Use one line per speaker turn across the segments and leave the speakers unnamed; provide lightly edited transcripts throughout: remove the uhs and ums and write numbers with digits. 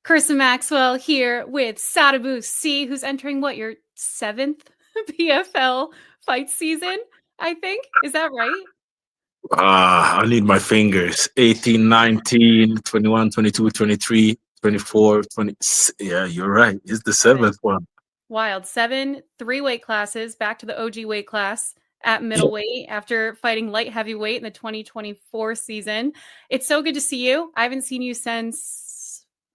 Karisa Maxwell here with Sadibou C, who's entering your seventh PFL fight season, I think. Is that right?
I need my fingers. 18, 19, 21, 22, 23, 24, 20. Yeah, you're right. It's the
Seven.
seventh one.
Wild. 7, 3 weight classes, back to the OG weight class at
Yeah.
middleweight after fighting light heavyweight in the 2024 season. It's so good to see you. I haven't seen you since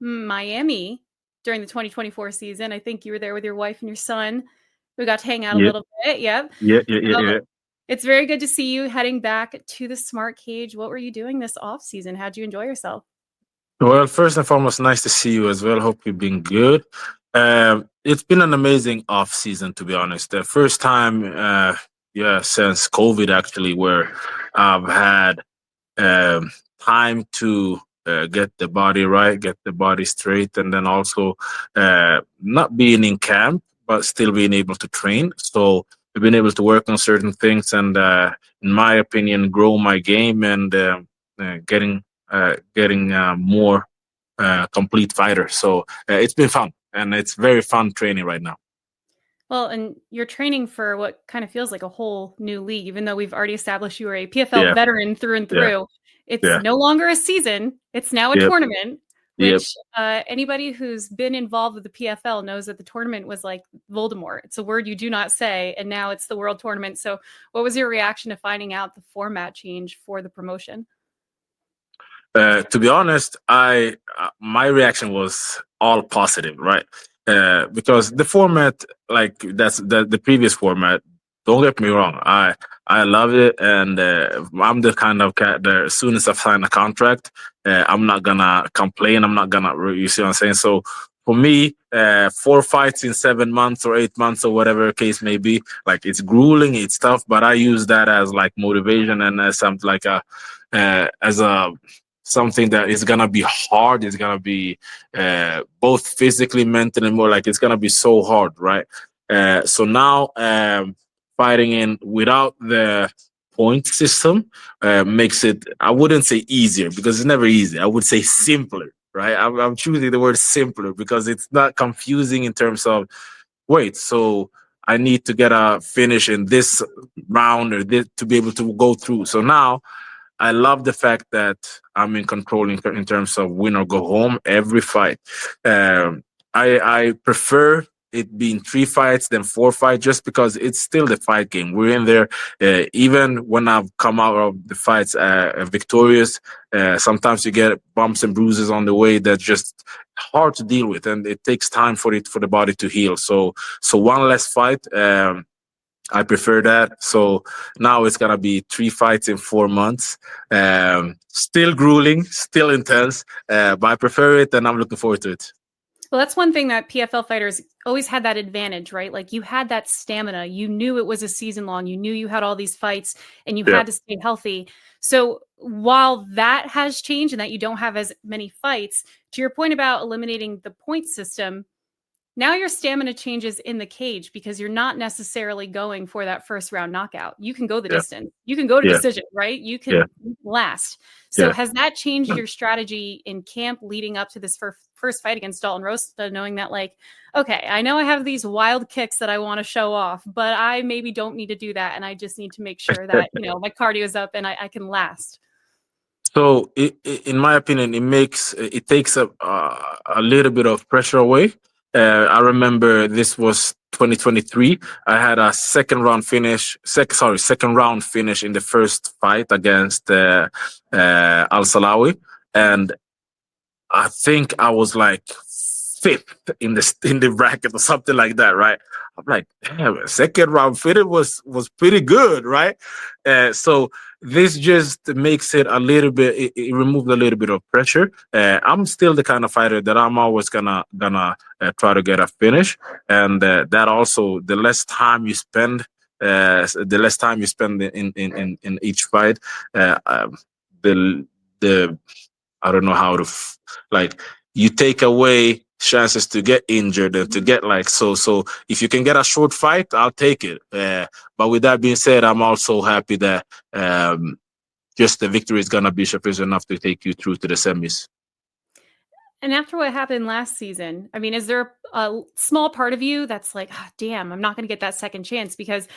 Miami during the 2024 season. I think you were there with your wife and your son. We got to hang out a
Yeah,
little bit. Yep.
yeah.
It's very good to see you heading back to the Smart Cage. What were you doing this off season? How'd you enjoy yourself?
Well, first and foremost, nice to see you as well. Hope you've been good. It's been an amazing off season, to be honest. The first time, since COVID actually, where I've had time to get the body right, get the body straight, and then also not being in camp, but still being able to train. So we've been able to work on certain things and, in my opinion, grow my game and getting more complete fighter. So it's been fun and it's very fun training right now.
Well, and you're training for what kind of feels like a whole new league, even though we've already established you are a PFL veteran through and through.
Yeah.
It's no longer a season. It's now a tournament, which anybody who's been involved with the PFL knows that the tournament was like Voldemort. It's a word you do not say, and now it's the World Tournament. So what was your reaction to finding out the format change for the promotion?
To be honest, my reaction was all positive, right? Because the format, like that's the previous format. Don't get me wrong, I love it, and I'm the kind of cat that as soon as I sign a contract, I'm not gonna complain. I'm not gonna, you see what I'm saying? So for me, 4 fights in 7 months or 8 months or whatever case may be, like it's grueling, it's tough, but I use that as like motivation and as something like something that is gonna be hard. It's gonna be both physically, mentally, and more like it's gonna be so hard, right? So now fighting in without the point system makes it, I wouldn't say easier because it's never easy. I would say simpler, right? I'm choosing the word simpler because it's not confusing in terms of wait, so I need to get a finish in this round or this to be able to go through. So now I love the fact that I'm in control in terms of win or go home every fight. I prefer it being 3 fights than 4 fights just because it's still the fight game. We're in there. Even when I've come out of the fights victorious, sometimes you get bumps and bruises on the way that's just hard to deal with, and it takes time for the body to heal. So one less fight. I prefer that. So now it's gonna be 3 fights in 4 months. Still grueling, still intense, but I prefer it, and I'm looking forward to it.
Well, that's one thing that PFL fighters always had that advantage, right? Like you had that stamina. You knew it was a season long. You knew you had all these fights and you had to stay healthy. So while that has changed and that you don't have as many fights, to your point about eliminating the point system, now your stamina changes in the cage because you're not necessarily going for that first round knockout. You can go the distance. You can go to decision, right? You can last. So has that changed your strategy in camp leading up to this first fight against Dalton Rosta, knowing that like, okay, I know I have these wild kicks that I want to show off, but I maybe don't need to do that. And I just need to make sure that, my cardio is up and I can last.
So in my opinion, it takes a little bit of pressure away. I remember this was 2023. I had a second round finish in the first fight against Al Salawi, and I think I was like 5th in the bracket or something like that, right? I'm like, damn, second round finish was pretty good, right? So this just makes it a little bit. It removed a little bit of pressure. I'm still the kind of fighter that I'm always gonna try to get a finish, and that also the less time you spend, in each fight, the I don't know how to you take away chances to get injured and to get so if you can get a short fight, I'll take it. But with that being said, I'm also happy that just the victory is gonna be sufficient enough to take you through to the semis.
And after what happened last season, I mean, is there a small part of you that's like, oh, damn, I'm not going to get that second chance? Because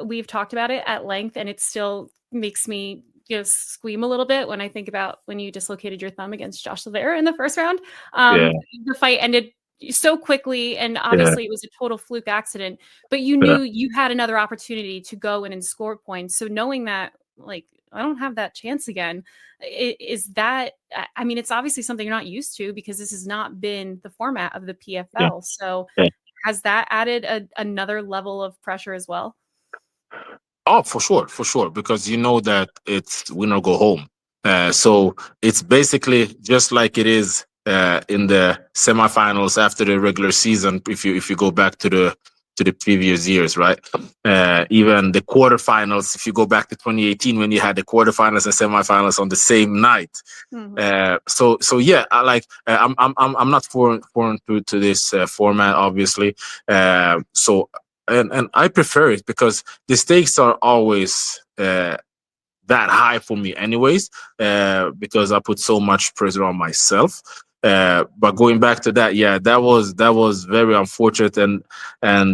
we've talked about it at length, and it still makes me squeam a little bit when I think about when you dislocated your thumb against Josh Oliveira in the first round.
Yeah,
The fight ended so quickly, and
yeah,
obviously it was a total fluke accident, but you
yeah,
knew you had another opportunity to go in and score points. So knowing that, like, I don't have that chance again, is that, I mean, it's obviously something you're not used to because this has not been the format of the
yeah,
PFL. So
yeah.
has that added another level of pressure as well?
Oh, for sure, because you know that it's win or go home. So it's basically just like it is in the semifinals after the regular season. If you go back to the previous years, right? Even the quarterfinals. If you go back to 2018, when you had the quarterfinals and semifinals on the same night. So yeah, I'm not foreign to this format, obviously. So and I prefer it because the stakes are always that high for me anyways, because I put so much pressure on myself. But going back to that, yeah, that was very unfortunate, and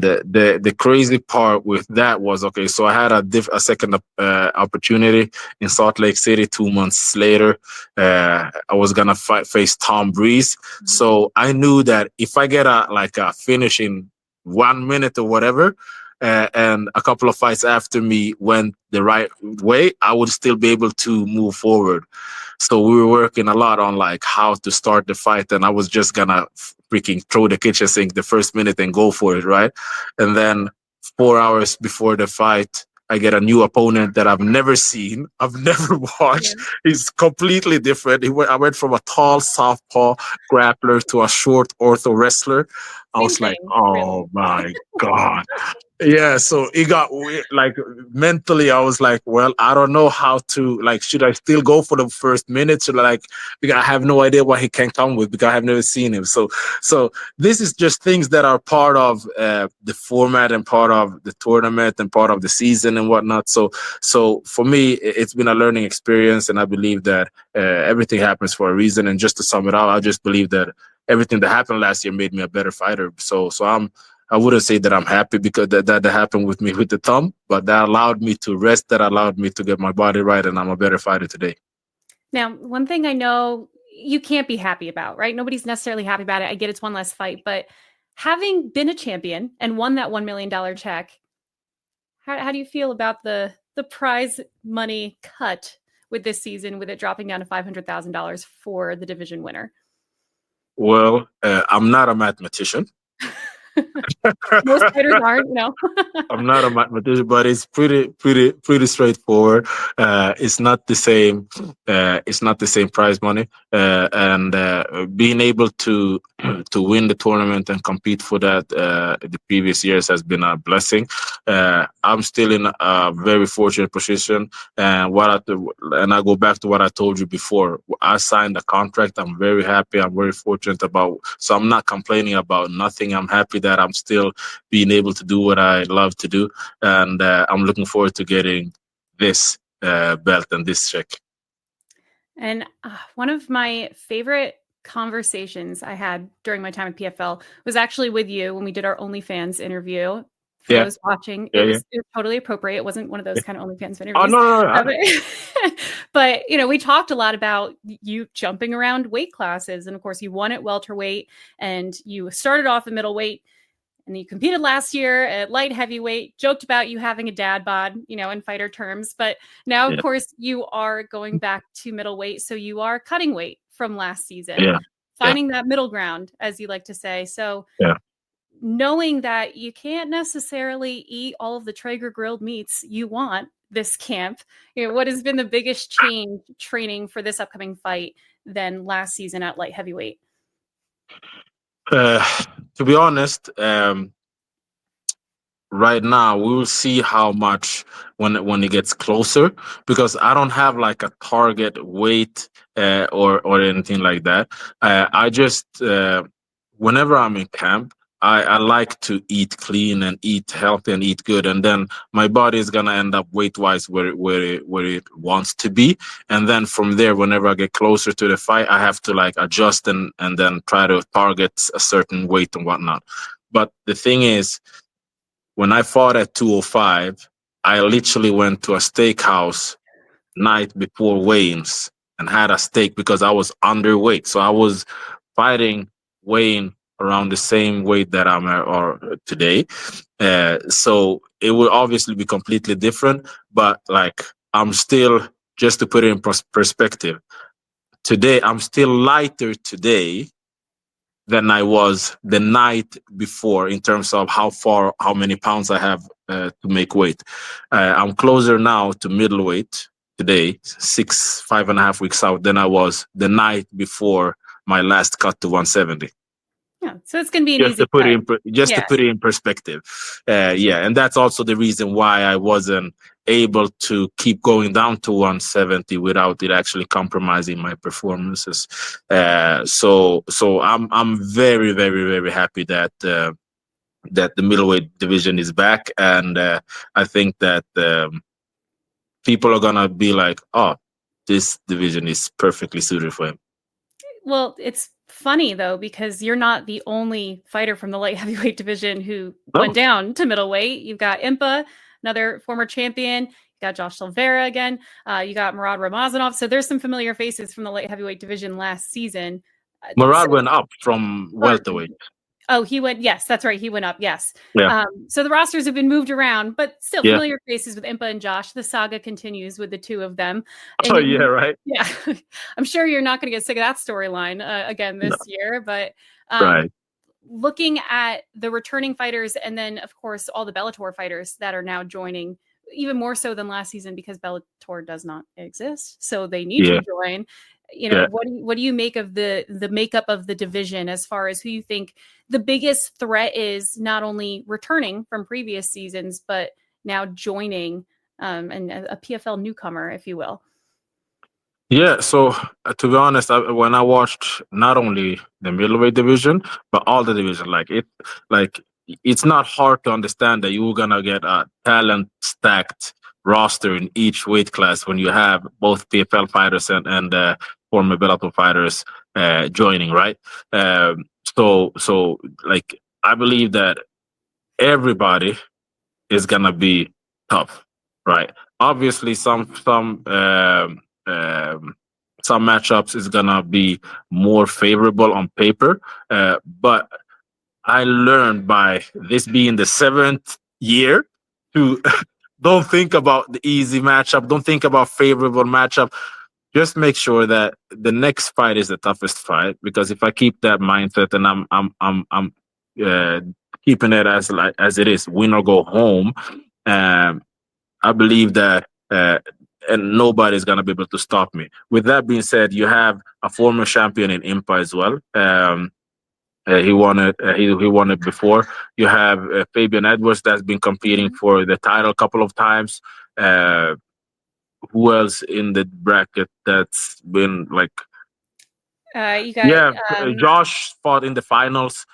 the crazy part with that was, okay, so I had a second opportunity in Salt Lake City 2 months later. I was gonna face Tom Breeze, so I knew that if I get a finish in 1 minute or whatever, and a couple of fights after me went the right way, I would still be able to move forward. So we were working a lot on like how to start the fight, and I was just gonna freaking throw the kitchen sink the first minute and go for it, right? And then 4 hours before the fight, I get a new opponent that I've never seen, I've never watched.
Yeah.
He's completely different. I went from a tall southpaw grappler to a short ortho wrestler. I
Same
was like,
thing, really.
oh my God. Yeah, so it got weird. Like mentally, I was like, well, I don't know how to, like, should I still go for the first minute? Should I, like, because I have no idea what he can come with because I have never seen him. So this is just things that are part of the format and part of the tournament and part of the season and whatnot. So for me, it's been a learning experience, and I believe that everything happens for a reason. And just to sum it up, I just believe that everything that happened last year made me a better fighter. So I wouldn't say that I'm happy because that happened with me with the thumb, but that allowed me to rest, that allowed me to get my body right, and I'm a better fighter today.
Now, one thing I know you can't be happy about, right? Nobody's necessarily happy about it. I get it's one less fight, but having been a champion and won that $1 million check, how do you feel about the prize money cut with this season, with it dropping down to $500,000 for the division winner?
Well, I'm not a mathematician.
Most fighters aren't, you know.
I'm not a mathematician, but it's pretty straightforward. It's not the same. It's not the same prize money, and being able to to win the tournament and compete for that the previous years has been a blessing. I'm still in a very fortunate position, and and I go back to what I told you before. I signed a contract. I'm very happy. I'm very fortunate about. So I'm not complaining about nothing. I'm happy that I'm still being able to do what I love to do, and I'm looking forward to getting this belt and this check.
And one of my favorite conversations I had during my time at PFL was actually with you when we did our OnlyFans interview. For
Yeah,
those watching,
yeah,
it was totally appropriate. It wasn't one of those kind of OnlyFans
Oh
interviews.
no.
But we talked a lot about you jumping around weight classes, and of course, you won at welterweight, and you started off at middleweight. And you competed last year at light heavyweight, joked about you having a dad bod, in fighter terms. But now, of course, you are going back to middleweight. So you are cutting weight from last season, finding that middle ground, as you like to say. So knowing that you can't necessarily eat all of the Traeger grilled meats you want this camp, what has been the biggest change training for this upcoming fight than last season at light heavyweight?
To be honest, right now we will see how much when it gets closer, because I don't have like a target weight or anything like that. I just whenever I'm in camp, I like to eat clean and eat healthy and eat good, and then my body is gonna end up weight wise where it wants to be, and then from there, whenever I get closer to the fight, I have to like adjust and then try to target a certain weight and whatnot. But the thing is, when I fought at 205, I literally went to a steakhouse night before weigh-ins and had a steak because I was underweight. So I was fighting, weighing around the same weight that I'm at or today. So it will obviously be completely different, but like I'm still, just to put it in perspective, today I'm still lighter today than I was the night before in terms of how many pounds I have to make weight. I'm closer now to middleweight today, 5.5 weeks out, than I was the night before my last cut to 170.
Yeah, so it's going to be an
Just
easy
to put
cut.
to put it in perspective. Yeah, and that's also the reason why I wasn't able to keep going down to 170 without it actually compromising my performances. So I'm very, very, very happy that that the middleweight division is back, and I think that people are gonna be like, oh, this division is perfectly suited for him.
Well, it's funny though, because you're not the only fighter from the light heavyweight division who went down to middleweight. You've got Impa, another former champion. You got Josh Silveira again. You got Murad Ramazanov. So there's some familiar faces from the light heavyweight division last season.
Murad went up from welterweight.
Oh, he went. Yes, that's right. He went up. Yes.
Yeah.
So the rosters have been moved around, but still familiar faces with Impa and Josh. The saga continues with the two of them.
And yeah, right.
Yeah. I'm sure you're not going to get sick of that storyline again this year, but
right.
Looking at the returning fighters and then, of course, all the Bellator fighters that are now joining, even more so than last season because Bellator does not exist. So they need to join. You know, what do you make of the makeup of the division as far as who you think the biggest threat is, not only returning from previous seasons, but now joining and a PFL newcomer, if you will?
Yeah, so to be honest, when I watched not only the middleweight division but all the division, it's not hard to understand that you're gonna get a talent stacked roster in each weight class when you have both PFL fighters and former Bellator fighters joining, right? So like I believe that everybody is gonna be tough, right? Obviously, some matchups is gonna be more favorable on paper, but I learned by this being the 7th year to don't think about the easy matchup, don't think about favorable matchup. Just make sure that the next fight is the toughest fight, because if I keep that mindset and I'm keeping it as it is, win or go home, I believe that and nobody's gonna be able to stop me. With that being said, you have a former champion in Impa as well. He won it. He won it before. You have Fabian Edwards that's been competing for the title a couple of times. Who else in the bracket that's been like?
You got
Josh fought in the finals.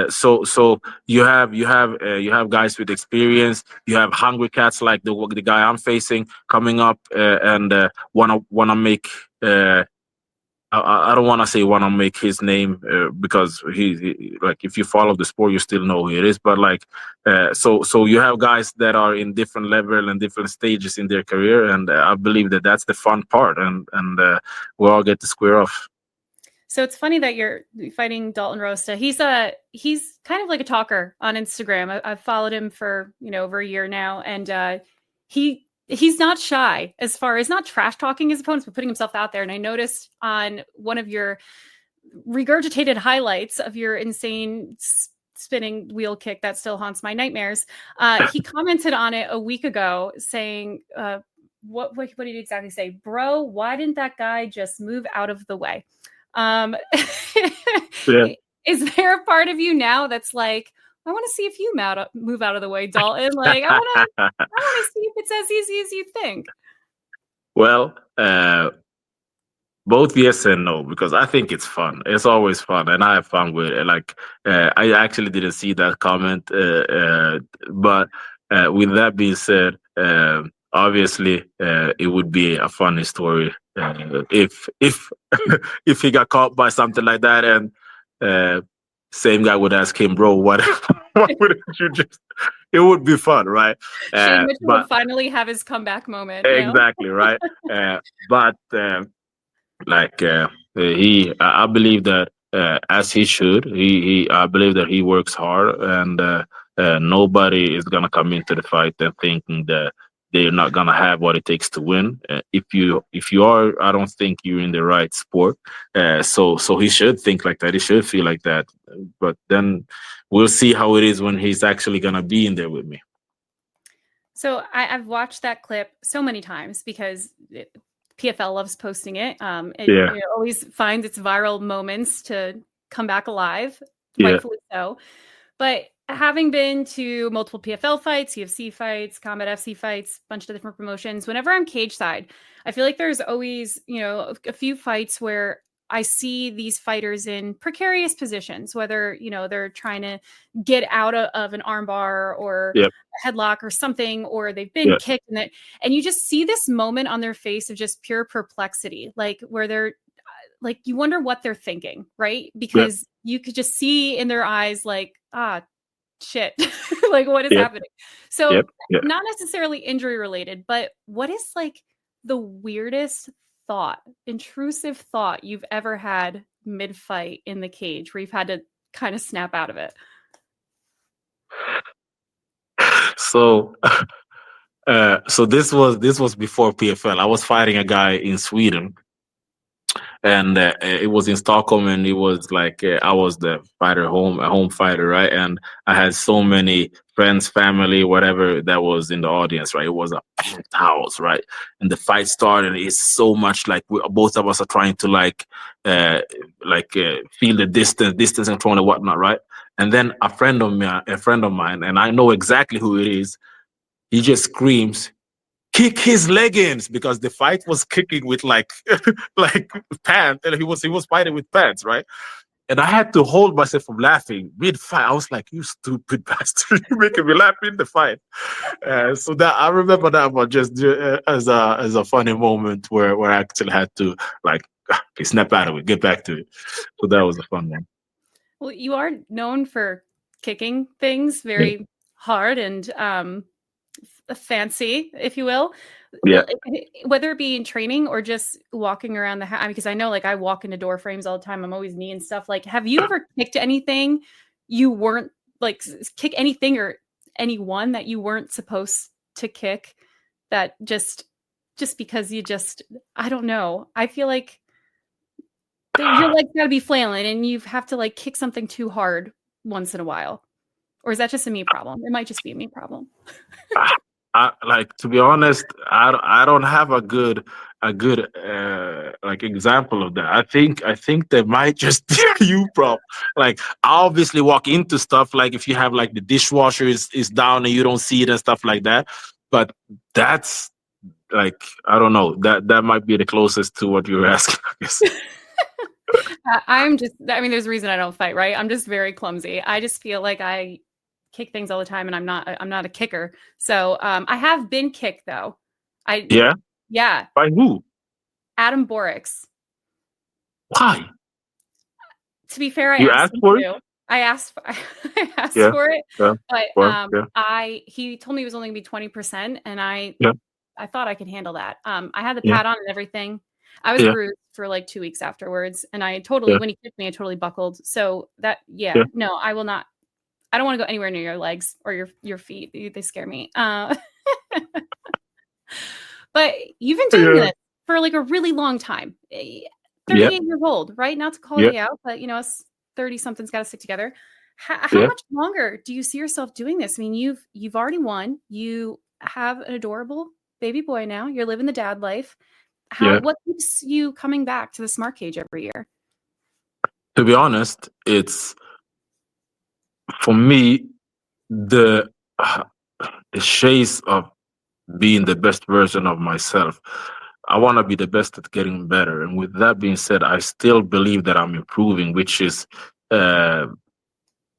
So you have guys with experience. You have hungry cats like the guy I'm facing coming up and wanna make. I don't want to say want to make his name because he like, if you follow the sport you still know who it is, but like so you have guys that are in different level and different stages in their career, and I believe that that's the fun part, and we all get to square off.
So it's funny that you're fighting Dalton Rosta. He's kind of like a talker on Instagram. I've followed him for over a year now, and he's not shy as far as not trash talking his opponents, but putting himself out there. And I noticed on one of your regurgitated highlights of your insane spinning wheel kick that still haunts my nightmares, he commented on it a week ago saying, what did he exactly say? Bro, why didn't that guy just move out of the way? Is there a part of you now that's like, I want to see if you move out of the way, Dalton? Like, I want to see if it's as easy as you think.
Well, Both yes and no, because I think it's fun. It's always fun, and I have fun with it. Like I actually didn't see that comment, but with that being said, obviously it would be a funny story if if he got caught by something like that, and uh, same guy would ask him, "Bro, what why wouldn't you just?" It would be fun, right?
Shane Mitchell
But
would finally have his comeback moment.
exactly, right? But like I believe that as he should, I believe that he works hard, and nobody is gonna come into the fight and thinking that they're not gonna have what it takes to win. If you are, I don't think you're in the right sport. So he should think like that. He should feel like that. But then we'll see how it is when he's actually gonna be in there with me.
So I've watched that clip so many times because PFL loves posting it. It always finds its viral moments to come back alive, rightfully so. But having been to multiple PFL fights, UFC fights, Combat FC fights, a bunch of different promotions, whenever I'm cage side, I feel like there's always, a few fights where I see these fighters in precarious positions, whether, they're trying to get out of an armbar or a headlock or something, or they've been kicked and you just see this moment on their face of just pure perplexity, like where they're like, you wonder what they're thinking, right? Because you could just see in their eyes, like, shit, like what is happening? So not necessarily injury related, but what is like the weirdest intrusive thought you've ever had mid-fight in the cage where you've had to kind of snap out of it?
So so this was before PFL. I was fighting a guy in Sweden, and it was in Stockholm, and it was like I was the a home fighter, right? And I had so many friends, family, whatever that was in the audience, right? It was a packed house, right? And the fight started. It's so much like both of us are trying to feel the distance and throwing and whatnot, right? And then a friend of mine, and I know exactly who it is. He just screams, "Kick his leggings," because the fight was kicking with like pants, and he was fighting with pants, right? And I had to hold myself from laughing mid-fight. I was like, "You stupid bastard! You're making me laugh in the fight." So that I remember that one just as a funny moment where I actually had to like snap out of it, get back to it. So that was a fun one.
Well, you are known for kicking things very hard and fancy, if you will.
Yeah.
Whether it be in training or just walking around the house, because I know like I walk into door frames all the time. I'm always kneeing stuff. Like, have you ever kicked anything you weren't like kick anything or anyone that you weren't supposed to kick, that just because I don't know. I feel like your legs gotta be flailing and you have to like kick something too hard once in a while. Or is that just a me problem? It might just be a me problem.
Like, to be honest, I don't have a good like example of that. I think there might just be a you problem. Like, I obviously walk into stuff like if you have like the dishwasher is down and you don't see it and stuff like that. But that's like, I don't know, that might be the closest to what you're asking, I guess.
There's a reason I don't fight, right? I'm just very clumsy. I just feel like I kick things all the time and I'm not a kicker. So I have been kicked though. Yeah.
By who?
Adam Borix.
Why?
To be fair,
I asked for it.
I asked for it, but he told me it was only gonna be 20%, and I thought I could handle that. I had the pad on and everything. I was bruised for like 2 weeks afterwards, and I totally when he kicked me, I totally buckled. So that no, I will not. I don't want to go anywhere near your legs or your feet. They scare me. But you've been doing this for like a really long time. 38 years old, right? Not to call you out, but us 30-something's got to stick together. How much longer do you see yourself doing this? I mean, you've already won. You have an adorable baby boy now. You're living the dad life. What keeps you coming back to the Smart Cage every year?
To be honest, it's, for me, the chase of being the best version of myself. I want to be the best at getting better. And with that being said, I still believe that I'm improving, which is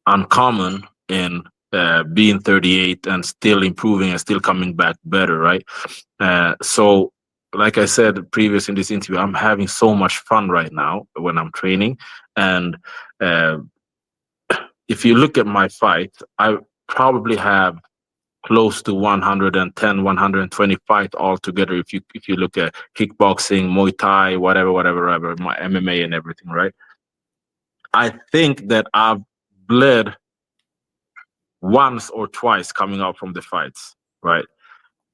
uncommon in being 38 and still improving and still coming back better, right? So, like I said previous in this interview, I'm having so much fun right now when I'm training. And if you look at my fight, I probably have close to 110, 120 fight altogether. If you look at kickboxing, Muay Thai, whatever, my MMA and everything, right? I think that I've bled once or twice coming out from the fights, right?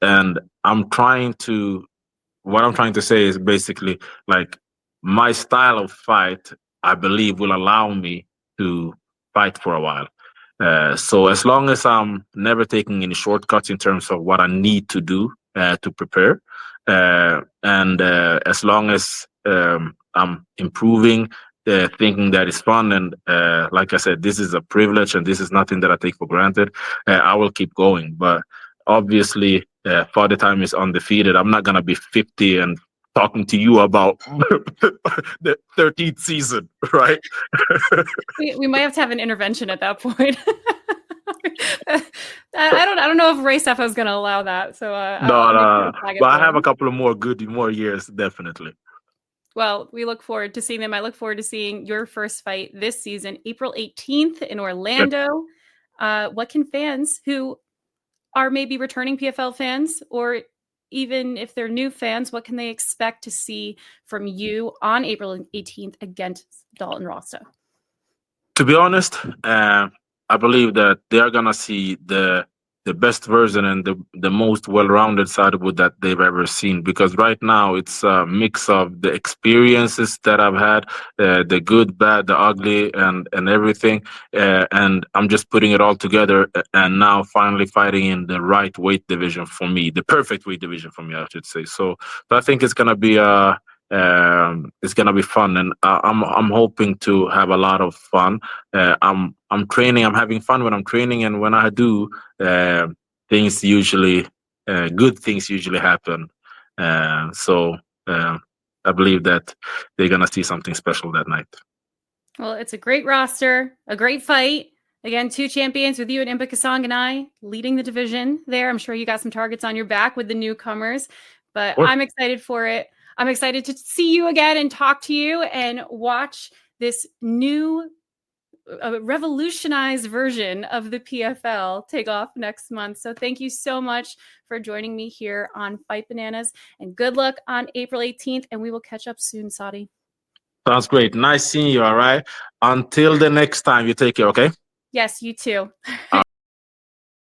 And what I'm trying to say is basically like my style of fight, I believe, will allow me to fight for a while. So as long as I'm never taking any shortcuts in terms of what I need to do to prepare, and as long as I'm improving, thinking that it's fun, and like I said, this is a privilege and this is nothing that I take for granted, I will keep going. But obviously, Father Time is undefeated. I'm not gonna be 50 and talking to you about the 13th season, right?
We might have to have an intervention at that point. I don't know if Ray Stefo is going to allow that. So
no. But I have a couple of more years, definitely.
Well, we look forward to seeing them. I look forward to seeing your first fight this season, April 18th in Orlando. What can fans who are maybe returning PFL fans, or even if they're new fans, what can they expect to see from you on April 18th against Dalton Rosso?
To be honest, I believe that they are gonna see the best version and the most well-rounded Sadibou that they've ever seen. Because right now it's a mix of the experiences that I've had, the good, bad, the ugly, and everything. And I'm just putting it all together, and now finally fighting in the right weight division for me, the perfect weight division for me, I should say. So I think it's gonna be fun, and I'm hoping to have a lot of fun. I'm training. I'm having fun when I'm training, and when I do, things usually, good things usually happen. So I believe that they're gonna see something special that night.
Well, it's a great roster, a great fight. Again, 2 champions with you and Impa Kasong and I leading the division there. I'm sure you got some targets on your back with the newcomers, but I'm excited for it. I'm excited to see you again and talk to you and watch this new revolutionized version of the PFL take off next month. So thank you so much for joining me here on Fight Bananas, and good luck on April 18th. And we will catch up soon, Sadi.
Sounds great. Nice seeing you. All right. Until the next time, you take care. Okay.
Yes, you too.